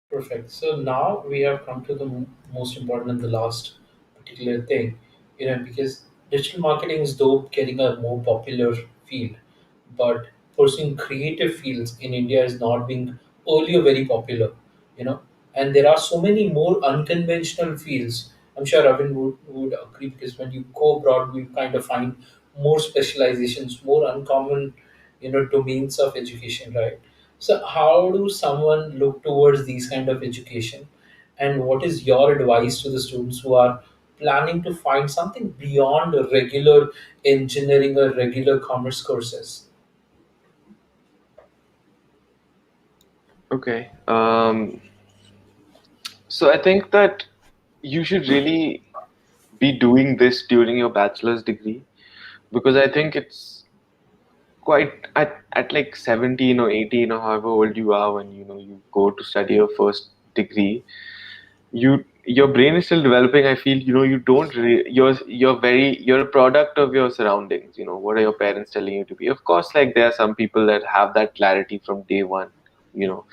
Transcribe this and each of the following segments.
Perfect. So now we have come to the most important and the last particular thing, because digital marketing is though getting a more popular field, but pursuing creative fields in India is not being earlier very popular, you know, and there are so many more unconventional fields. I'm sure Ravin would agree because when you go abroad, we kind of find more specializations, more uncommon, domains of education, right? So, how do someone look towards these kind of education, and what is your advice to the students who are planning to find something beyond a regular engineering or regular commerce courses? Okay. So I think that you should really be doing this during your bachelor's degree, because I think it's quite at like 17 or 18 or however old you are when you go to study your first degree. Your brain is still developing. I feel you don't you're a product of your surroundings. What are your parents telling you to be? Of course, like there are some people that have that clarity from day one. You know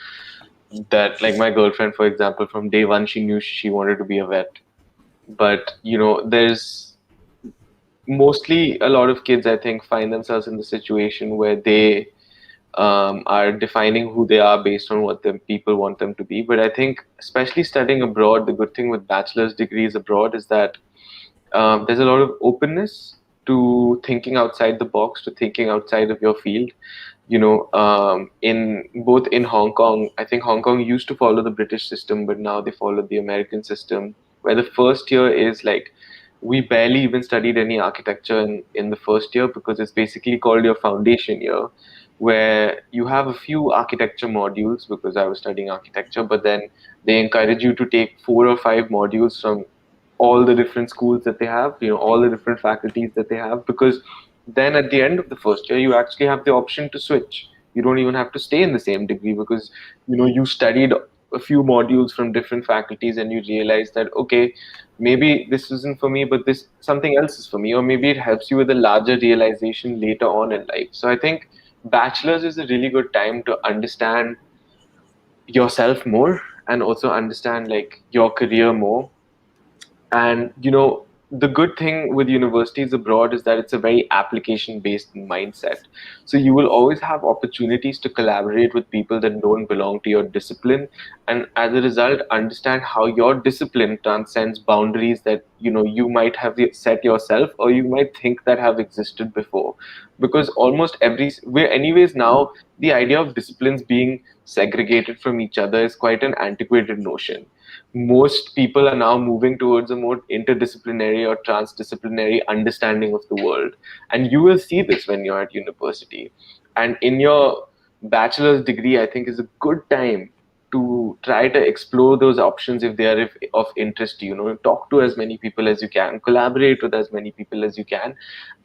that, like my girlfriend, for example, from day one she knew she wanted to be a vet. But there's mostly a lot of kids, I think, find themselves in the situation where they are defining who they are based on what the people want them to be. But I think, especially studying abroad, the good thing with bachelor's degrees abroad is that there's a lot of openness to thinking outside the box, to thinking outside of your field. In both in Hong Kong, I think Hong Kong used to follow the British system, but now they follow the American system, where the first year is like, we barely even studied any architecture in the first year, because it's basically called your foundation year, where you have a few architecture modules, because I was studying architecture, but then they encourage you to take 4 or 5 modules from all the different schools that they have, all the different faculties that they have, because then at the end of the first year, you actually have the option to switch. You don't even have to stay in the same degree, because you studied a few modules from different faculties and you realize that, okay, maybe this isn't for me, but this something else is for me, or maybe it helps you with a larger realization later on in life. So I think bachelor's is a really good time to understand yourself more, and also understand like your career more. And the good thing with universities abroad is that it's a very application based mindset. So you will always have opportunities to collaborate with people that don't belong to your discipline, and as a result understand how your discipline transcends boundaries that you might have set yourself, or you might think that have existed before. Because almost every we're anyways now, the idea of disciplines being segregated from each other is quite an antiquated notion. Most people are now moving towards a more interdisciplinary or transdisciplinary understanding of the world. And you will see this when you're at university. And in your bachelor's degree, I think is a good time to try to explore those options if they are of interest to you. Talk to as many people as you can, collaborate with as many people as you can.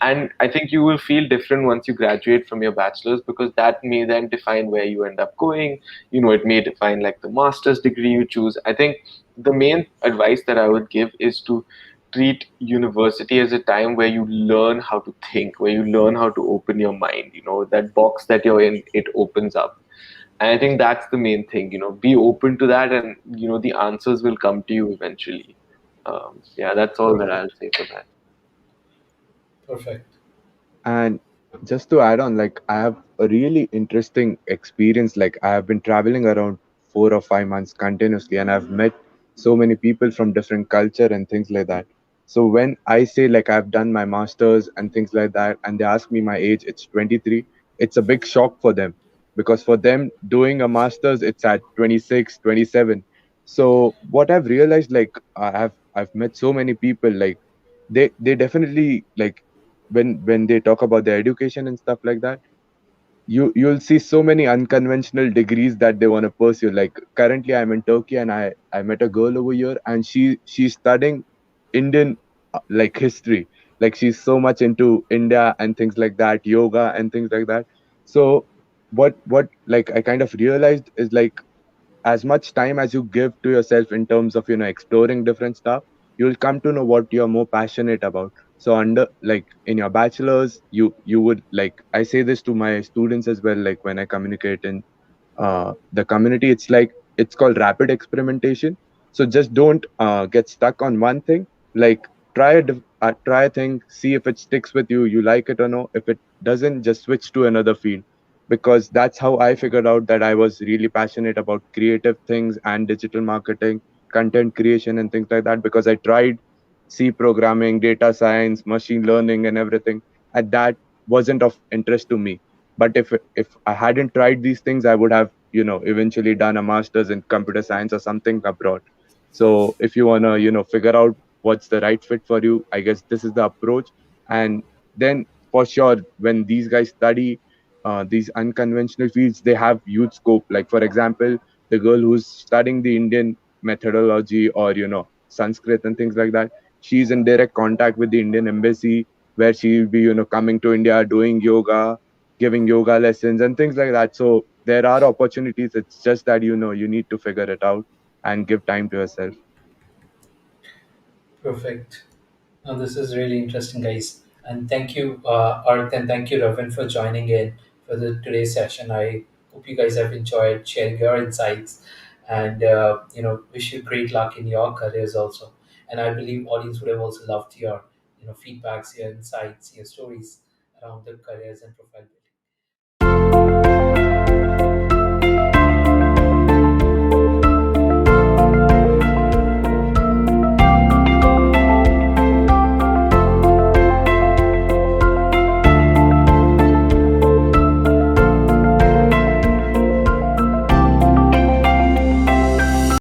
And I think you will feel different once you graduate from your bachelor's, because that may then define where you end up going. It may define like the master's degree you choose. I think the main advice that I would give is to treat university as a time where you learn how to think, where you learn how to open your mind. That box that you're in, it opens up. And I think that's the main thing. Be open to that, and the answers will come to you eventually. Yeah, that's all that I'll Perfect. say for that. Perfect. And just to add on, like I have a really interesting experience. Like I have been traveling around 4 or 5 months continuously, and I've met so many people from different culture and things like that. So when I say like I've done my masters and things like that, and they ask me my age, it's 23. It's a big shock for them, because for them doing a masters, it's at 26, 27. So what I've realized, like I've met so many people, like they definitely like when they talk about their education and stuff like that, you'll see so many unconventional degrees that they want to pursue. Like currently I'm in Turkey, and I met a girl over here, and she's studying Indian like history. Like she's so much into India and things like that, yoga and things like that. So what like I kind of realized is like, as much time as you give to yourself in terms of exploring different stuff, you'll come to know what you're more passionate about. So under like in your bachelor's, you would like, I say this to my students as well, like when I communicate in the community, it's like it's called rapid experimentation. So just don't get stuck on one thing. Like try a thing, see if it sticks with you, you like it or no. If it doesn't, just switch to another field. Because that's how I figured out that I was really passionate about creative things and digital marketing, content creation and things like that, because I tried C programming, data science, machine learning and everything, and that wasn't of interest to me. But if I hadn't tried these things, I would have, eventually done a master's in computer science or something abroad. So if you want to, figure out what's the right fit for you, I guess this is the approach. And then for sure, when these guys study these unconventional fields, they have huge scope. Like for example, the girl who's studying the Indian methodology, or Sanskrit and things like that, she's in direct contact with the Indian embassy, where she'll be, coming to India, doing yoga, giving yoga lessons and things like that. So there are opportunities. It's just that, you need to figure it out and give time to yourself. Perfect. Now, this is really interesting, guys. And thank you, Arth, and thank you, Ravin, for joining in for the today's session. I hope you guys have enjoyed sharing your insights, and wish you great luck in your careers also. And I believe audience would have also loved your feedbacks, your insights, your stories around the careers and profile building.